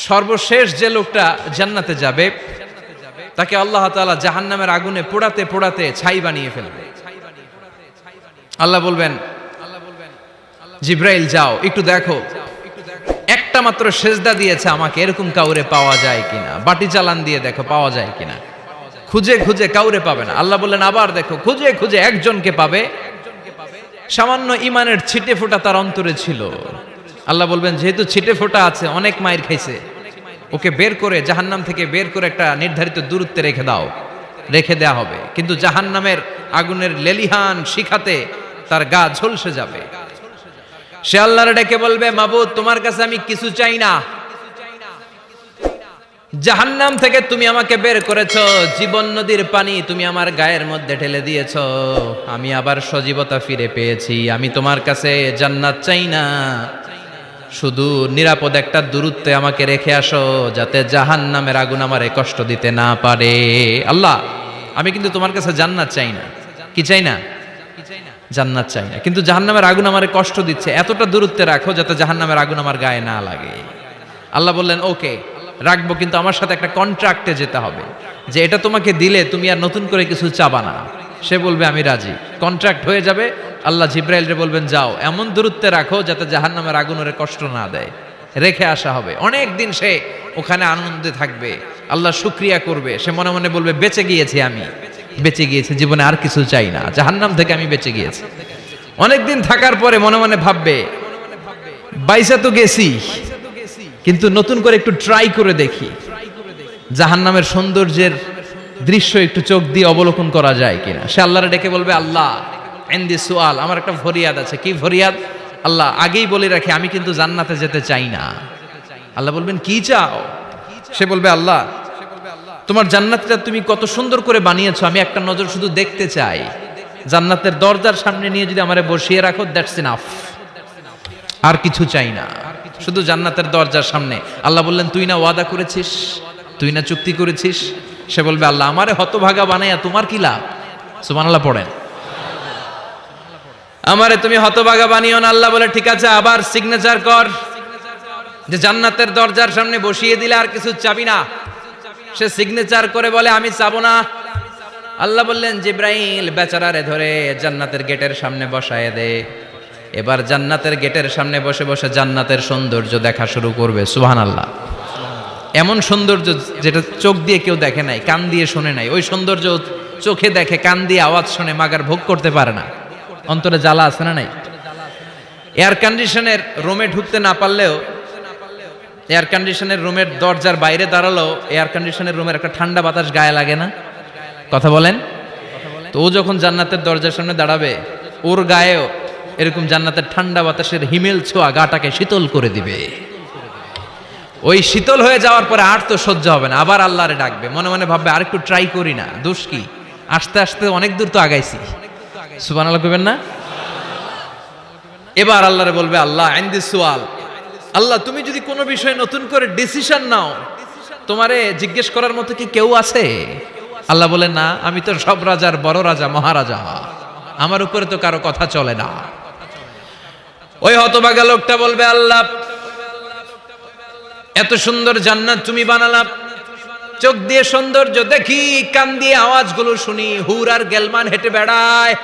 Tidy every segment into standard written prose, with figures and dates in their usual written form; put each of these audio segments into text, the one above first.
সর্বশেষ যে লোকটা জান্নাতে যাবে তাকে আল্লাহ তাআলা জাহান্নামের আগুনে পোড়াতে পোড়াতে ছাই বানিয়ে ফেলবে। আল্লাহ বলবেন, জিব্রাইল যাও একটু দেখো, একটা মাত্র সেজদা দিয়েছে আমাকে, এরকম কাউরে পাওয়া যায় কিনা। বাটি চালান দিয়ে দেখো পাওয়া যায় কিনা। খুঁজে খুঁজে কাউরে পাবে না। আল্লাহ বললেন আবার দেখো, খুঁজে খুঁজে একজনকে পাবে, সামান্য ইমানের ছিটে ফোঁটা তার অন্তরে ছিল। আল্লাহ বলবেন যেহেতু ছিটে ফোঁটা আছে, অনেক মায়ের খাইছে, ওকে বের করে জাহান্নাম থেকে বের করে একটা নির্ধারিত দূরত্বে রেখে দাও। রেখে দেয়া হবে, কিন্তু জাহান্নামের আগুনের লেলিহান শিখাতে তার গা ঝলসে যাবে। সে আল্লাহর ডেকে বলবে, মাবুদ তোমার কাছে আমি কিছু চাই না, জাহান্নাম থেকে তুমি আমাকে বের করেছো, জীবন নদীর পানি তুমি আমার গায়ের মধ্যে ঢেলে দিয়েছো, আমি আবার সজীবতা ফিরে পেয়েছি। আমি তোমার কাছে জান্নাত চাই না, শুধু নিরাপদ একটা দূরত্বে আমাকে রেখে আসো, যাতে জাহান্নামের আগুন আমারে কষ্ট দিতে না পারে। আল্লাহ আমি কিন্তু তোমার কাছে জান্নাত চাই না। কি চাই না? জান্নাত চাই না, কিন্তু জাহান্নামের আগুন আমারে কষ্ট দিচ্ছে, এতটা দূরত্বে রাখো যাতে জাহান্নামের আগুন আমার গায়ে না লাগে। আল্লাহ বললেন ওকে রাখবো, কিন্তু আমার সাথে একটা কন্ট্রাক্টে যেতে হবে, যে এটা তোমাকে দিলে তুমি আর নতুন করে কিছু চাবা না। সে বলবে আমি রাজি, কন্ট্রাক্ট হয়ে যাবে। আল্লাহ জিব্রাইলরে বলবেন যাও এমন দূরত্বে রাখো যাতে জাহান্নামের আগুন ওরে কষ্ট না দেয়। রেখে আসা হবে, অনেক দিন সে ওখানে আনন্দে থাকবে, আল্লাহ শুকরিয়া করবে। সে মনে মনে বলবে বেঁচে গিয়েছি, আমি বেঁচে গিয়েছি, জীবনে আর কিছু চাই না, জাহান্নাম থেকে আমি বেঁচে গিয়েছি। অনেকদিন থাকার পরে মনে মনে ভাববে বাইসা তো গেছি, কিন্তু নতুন করে একটু ট্রাই করে দেখি, জাহান্নামের সৌন্দর্যের দৃশ্য একটু চোখ দিয়ে অবলোকন করা যায় কিনা। সে আল্লাহরে ডেকে বলবে আল্লাহ ইনদি সুআল, আমার একটা ফরিয়াদ আছে। কি ফরিয়াদ? আল্লাহ আগেই বলে রাখি আমি কিন্তু জান্নাতে যেতে চাই না। আল্লাহ বলবেন কি চাও? সে বলবে আল্লাহ তোমার জান্নাতটা তুমি কত সুন্দর করে বানিয়েছো, আমি একটা নজর শুধু দেখতে চাই। জান্নাতের দরজার সামনে নিয়ে যদি আমারে বসিয়ে রাখো, দ্যাটস ইনাফ, আর কিছু চাই না, শুধু জান্নাতের দরজার সামনে। আল্লাহ বললেন তুই না ওয়াদা করেছিস, তুই না চুক্তি করেছিস। সে বলবে আল্লাহ আমারে হতভাগা বানাইয়া তোমার কি লাভ? সুবহানাল্লাহ পড়েন। আমারে তুমি হতভাগা বানিও না। আল্লাহ বলে ঠিক আছে, আবার সিগনেচার কর যে জান্নাতের দরজার সামনে বসিয়ে দিলে আর কিছু চাবি না। সে সিগনেচার করে বলে আমি চাবো না। আল্লাহ বললেন জিব্রাইল বেচারারে ধরে জান্নাতের গেটের সামনে বসায় দে। এবার জান্নাতের গেটের সামনে বসে বসে জান্নাতের সৌন্দর্য দেখা শুরু করবে। সুবহানাল্লাহ। এমন সৌন্দর্য যেটা চোখ দিয়ে কেউ দেখে নাই, কান দিয়ে শোনে নাই। ওই সৌন্দর্য চোখে দেখে, কান দিয়ে আওয়াজ শুনে, মাগার ভোগ করতে পারে না। অন্তরে জ্বালা আছে না নাই? এয়ার কন্ডিশনের রুমে ঢুকতে না পারলেও, এয়ার কন্ডিশনের রুমের দরজার বাইরে দাঁড়ালো, এয়ার কন্ডিশনের রুমের একটা ঠান্ডা বাতাস গায়ে লাগে না? কথা বলেন তো। ও যখন জান্নাতের দরজার সামনে দাঁড়াবে, ওর গায়েও এরকম জান্নাতের ঠান্ডা বাতাসের হিমেল ছোঁয়া গাটাকে শীতল করে দিবে। ওই শীতল হয়ে যাওয়ার পরে আর তো সহ্য হবে না, আবার আল্লাহরে ডাকবে। মনে মনে ভাববে আর একটু ট্রাই করি না, দোষ কি, আস্তে আস্তে অনেক দূর তো আগাইছি। সুবহানাল্লাহ কইবেন না? এবার আল্লাহরে বলবে আল্লাহ ইনদি সুআল, আল্লাহ তুমি যদি কোনো বিষয়ে নতুন করে ডিসিশন নাও, তোমারে জিজ্ঞেস করার মতো কি কেউ আছে? আল্লাহ বলে না, আমি তো সব রাজার বড় রাজা, মহারাজা, আমার উপরে তো কারো কথা চলে না। ওই হতভাগা লোকটা বলবে আল্লাহ এত সুন্দর জান্নাত তুমি বানালা, চোখ দিয়ে সৌন্দর্য দেখি, কান দিয়ে আওয়াজগুলো শুনি, হুর আর গেলমান হেঁটে বেড়ায়,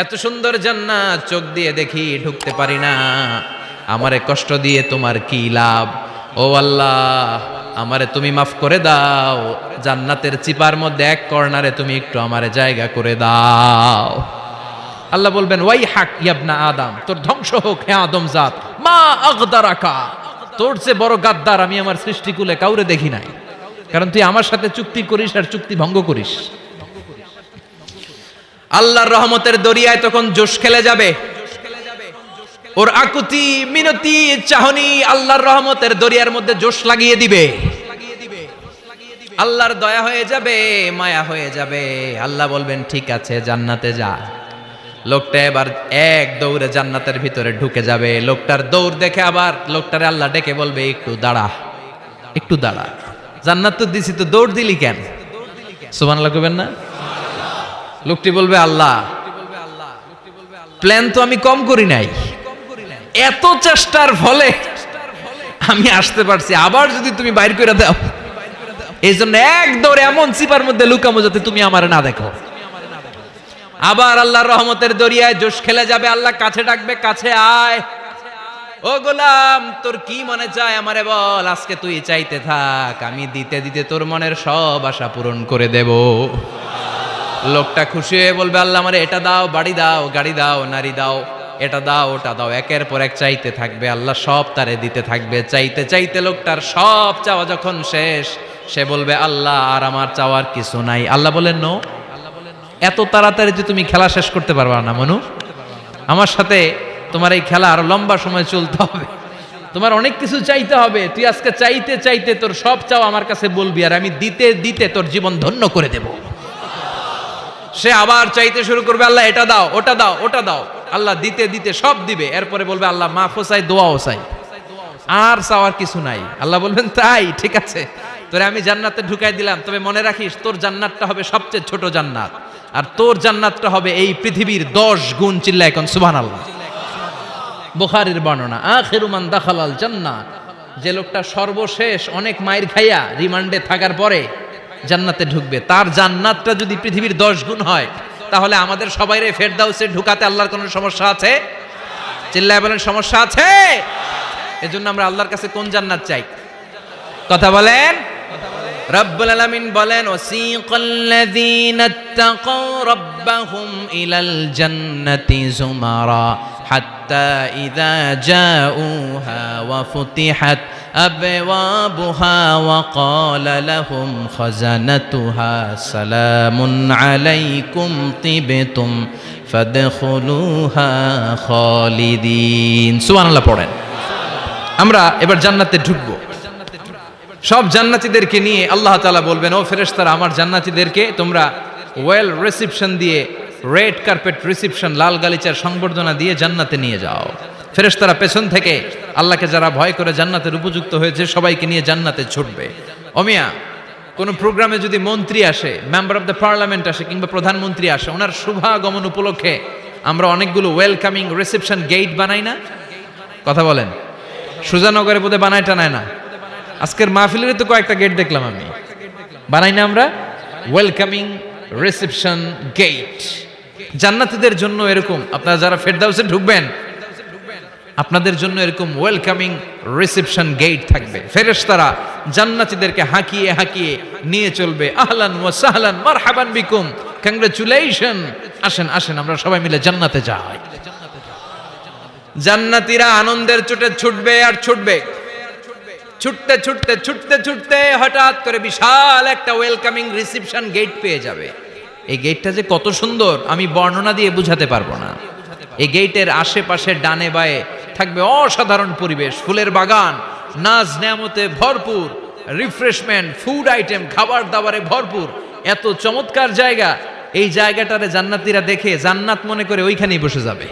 এত সুন্দর জান্নাত চোখ দিয়ে দেখি, ঢুকতে পারি না, আমারে কষ্ট দিয়ে তোমার কি লাভ? ও আল্লাহ আমারে তুমি মাফ করে দাও, জান্নাতের চিপার মধ্যে এক কর্নারে তুমি একটু আমারে জায়গা করে দাও। আল্লাহ বলবেন ওয়াই হাক ইয়াবনা আদম, তোর ধ্বংস হোক হে আদম জাত, মা আগদারাকা, তোর চেয়ে বড় গাদ্দার আমি আমার সৃষ্টিকুলে কাউরে দেখি নাই, কারণ তুই আমার সাথে চুক্তি করিস আর চুক্তি ভঙ্গ করিস। আল্লাহর রহমতের দরিয়ায় তখন জোশ খেলে যাবে, ওর আকুতি মিনতি চাহনি আল্লাহর রহমতের দরিয়ার মধ্যে জোশ লাগিয়ে দিবে। আল্লাহর দয়া হয়ে যাবে, মায়া হয়ে যাবে। আল্লাহ বলবেন ঠিক আছে জান্নাতে যা। লোকটা এবার এক দৌড়ে জান্নাতের ভিতরে ঢুকে যাবে। লোকটার দৌড় দেখে আবার লোকটারে আল্লাহ ডেকে বলবে একটু দাঁড়া, একটু দাঁড়া, জান্নাত তো দিছি, তো দৌড় দিলি কেন? সুবহানাল্লাহ কইবেন না? লোকটি বলবে আল্লাহ প্ল্যান তো আমি কম করি নাই, এত চেষ্টার ফলে আমি আসতে পারছি, আবার যদি তুমি বাইর করে দাও, এই জন্য এক দৌড়ে এমন চিপার মধ্যে লুকামো যাতে তুমি আমার না দেখো। আবার আল্লাহর রহমতের দরিয়ায় জোশ খেলে যাবে, আল্লাহ কাছে ডাকবে, কাছে আয়, ও গোলাম তোর কি মনে চায় আমারে বল, আজকে তুই চাইতে থাক, আমি দিতে দিতে তোর মনের সব আশা পূরণ করে দেব। লোকটা খুশি হয়ে বলবে, আল্লাহ আমারে এটা দাও, বাড়ি দাও, গাড়ি দাও, নারী দাও, এটা দাও, ওটা দাও, একের পর এক চাইতে থাকবে, আল্লাহ সব তারে দিতে থাকবে। চাইতে চাইতে লোকটার সব চাওয়া যখন শেষ, সে বলবে, আল্লাহ আর আমার চাওয়ার কিছু নাই। আল্লাহ বলেন, নো, এত তাড়াতাড়ি যে তুমি খেলা শেষ করতে পারবা না মনু, আমার সাথে তোমার এই খেলা আরো লম্বা সময় চলতে হবে, তোমার অনেক কিছু চাইতে হবে। তুই আজকে চাইতে চাইতে তোর সব চাওয়া আমার কাছে বলবি, আর আমি দিতে দিতে তোর জীবন ধন্য করে দেব। সে আবার চাইতে শুরু করবে, আল্লাহ এটা দাও, ওটা দাও, ওটা দাও, আল্লাহ দিতে দিতে সব দিবে। এরপরে বলবে, আল্লাহ মাফও চাই, দোয়াও চাই, আর চাওয়ার কিছু নাই। আল্লাহ বলবেন, তাই ঠিক আছে, তোরে আমি জান্নাতে ঢুকাই দিলাম, তবে মনে রাখিস তোর জান্নাতটা হবে সবচেয়ে ছোট জান্নাত, আর তোর জান্নাতটা হবে এই পৃথিবীর 10 গুণ। চিল্লায় এখন সুবহানাল্লাহ। বুখারীর বর্ণনা, আখিরু মান দাখালাল জান্নাহ, যে লোকটা সর্বশেষ অনেক মাইর খাইয়া রিমান্ডে থাকার পরে জান্নাতে ঢুকবে, তার জান্নাতটা যদি পৃথিবীর 10 গুণ হয়, তাহলে আমাদের সবাইরে ফেরদাউসে ঢুকাতে আল্লাহর কোনো সমস্যা আছে? চিল্লায় বলেন, সমস্যা আছে? এজন্য আমরা আল্লাহর কাছে কোন জান্নাত চাই? কথা বলেন। রব্বুল আলামিন বলেন, ওয়াসিকাল্লাযীনা ইত্তাকাউ রাব্বাহুম ইলাল জান্নাতি যুমারা হাত্তা ইযা জাউহা ওয়া ফুতিহাত আবওয়াবুহা ওয়া ক্বালা লাহুম খাজানাতুহা সালামুন আলাইকুম তিবতুম ফাদখুলুহা খালিদিন। সুবহানাল্লাহ পড়েন। আমরা এবার জান্নাতে ঢুকবো। সব জান্নাতীদেরকে নিয়ে আল্লাহ তাআলা বলবেন, ও ফেরেশতারা, আমার জান্নাতীদেরকে তোমরা ওয়েল রিসেপশন দিয়ে, রেড কার্পেট রিসেপশন, লাল গালিচার সংবর্ধনা দিয়ে জান্নাতে নিয়ে যাও। ফেরেশতারা পেছন থেকে আল্লাহকে যারা ভয় করে জান্নাতের উপযুক্ত হয়েছে সবাইকে নিয়ে জান্নাতে ছুটবে। অমিয়া, কোনো প্রোগ্রামে যদি মন্ত্রী আসে, মেম্বার অফ দ্য পার্লামেন্ট আসে, কিংবা প্রধানমন্ত্রী আসে, ওনার শুভাগমন উপলক্ষে আমরা অনেকগুলো ওয়েলকামিং রিসেপশন গেট বানাই না? কথা বলেন। সুজানগরে বোধহয় বানায় টানায় না? আজকের মাহফিলের তো কয়েকটা গেট দেখলাম আমি, বানাই না আমরা? Welcoming reception gate. জান্নাতীদের জন্য এরকম, আপনারা যারা ফেরদাউসে ঢুকবেন, আপনাদের জন্য এরকম ওয়েলকামিং রিসেপশন গেট থাকবে। ফেরেশতারা জান্নাতীদেরকে হাঁকিয়ে হাঁকিয়ে নিয়ে চলবে, আহলান ওয়া সাহলান মারহাবান বিকুম, কংগ্রাচুলেশন, আসেন আসেন আমরা সবাই মিলে জান্নাতে যাই। জান্নাতীরা আনন্দের চোটে ছুটবে আর ছুটবে। ছুটতে ছুটতে ছুটতে ছুটতে হঠাৎ করে বিশাল একটা ওয়েলকামিং রিসেপশন গেট পেয়ে যাবে। এই গেটটা যে কত সুন্দর আমি বর্ণনা দিয়ে বুঝাতে পারবো না। এই গেটের আশেপাশে ডানে বায়ে থাকবে অসাধারণ পরিবেশ, ফুলের বাগান, নাজ নেয়ামতে ভরপুর, রিফ্রেশমেন্ট, ফুড আইটেম, খাবার দাবারে ভরপুর, এত চমৎকার জায়গা। এই জায়গাটারে জান্নাতীরা দেখে জান্নাত মনে করে ওইখানেই বসে যাবে।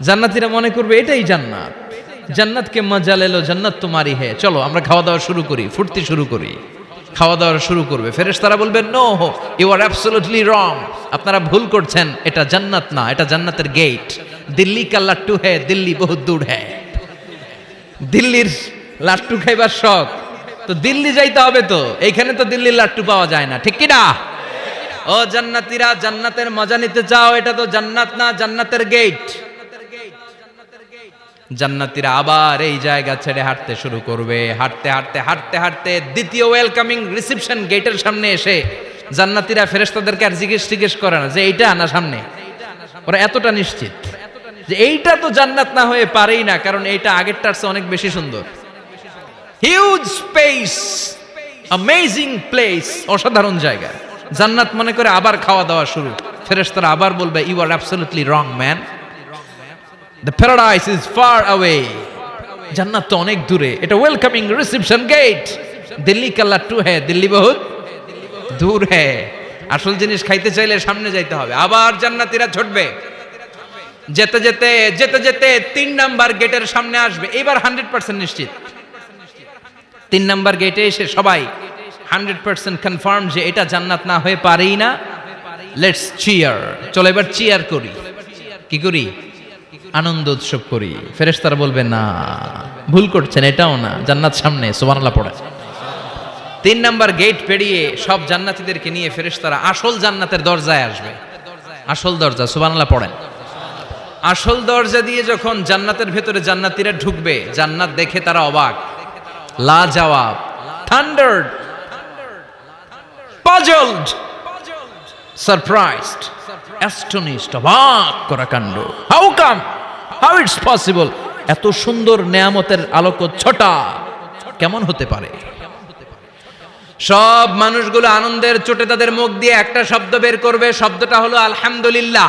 জান্নাতীরা মনে করবে এটাই জান্নাত, জান্নাত কে মজা লেলো, জান্নাত তোমারই হে, চলো আমরা খাওয়া দাওয়া শুরু করি, ফুর্তি শুরু করি। খাওয়া দাওয়া শুরু করবে। ফেরেশতারা বলবেন, no, you are absolutely wrong, আপনারা ভুল করছেন, এটা জান্নাত না, এটা জান্নাতের গেট। দিল্লি কা লাট্টু হে, দিল্লি বহুত দূর হে। দিল্লির লাট্টু খাইবার শখ, তো দিল্লি যাইতে হবে, তো এইখানে তো দিল্লির লাট্টু পাওয়া যায় না, ঠিক কি না? ও জান্নাতীরা, জান্নাতের মজা নিতে চাও, এটা তো জান্নাত না, জান্নাতের গেট। জান্নাতীরা আবার এই জায়গা ছেড়ে হাঁটতে শুরু করবে। হাঁটতে হাঁটতে হাঁটতে হাঁটতে দ্বিতীয় ওয়েলকামিং রিসেপশন গেটের সামনে এসে জান্নাতীরা ফেরেশতাদেরকে আর জিজ্ঞেস করে না যে এইটা না সামনে, ওরা এতটা নিশ্চিত যে এইটা তো জান্নাত না হয়ে পারেই না, কারণ এইটা আগেরটার চেয়ে অনেক বেশি সুন্দর। হিউজ স্পেস, অ্যামেজিং প্লেস, অসাধারণ জায়গা। জান্নাত মনে করে আবার খাওয়া দাওয়া শুরু। ফেরেশতারা আবার বলবে, you are absolutely wrong man, the paradise is far away, জান্নাত তো অনেক দূরে, এটা ওয়েলকামিং রিসেপশন গেট। দিল্লি কা লাট্টু হে, দিল্লি বহুত দূর হে। আসল জিনিস খাইতে চাইলে সামনে যাইতে হবে। আবার জান্নাতীরা ছুটবে। যেতে যেতে যেতে যেতে 3 নাম্বার গেটের সামনে আসবে। এবার 100% নিশ্চিত। 3 নাম্বার গেটে এসে সবাই 100% কনফার্ম যে এটা জান্নাত না হয়ে পারেই না। লেটস চিয়ার, চলো এবার চিয়ার করি। কি করি? আনন্দ উৎসব করি, ফেরেশতারা বলবে না, ভুল করছেন, এটাও না, জান্নাত সামনে, সুবহানাল্লাহ পড়ে। 3 নাম্বার গেট পেরিয়ে সব জান্নাতীদেরকে নিয়ে ফেরেশতারা আসল জান্নাতের দরজায় আসবে। আসল দরজা, সুবহানাল্লাহ পড়েন। আসল দরজা দিয়ে যখন জান্নাতের ভেতরে জান্নাতীরা ঢুকবে, জান্নাত দেখে তারা অবাক, লাজবাব, থান্ডার্ড, পাজলড, সারপ্রাইজড, অ্যাস্টনিশড, অবাক করা কাণ্ড। How come, how it's possible, এত সুন্দর নেয়ামতের আলোকচ্ছটা কেমন হতে পারে? সব মানুষগুলো আনন্দের চোটে তাদের মুখ দিয়ে একটা শব্দ বের করবে, শব্দটা হলো আলহামদুলিল্লাহ।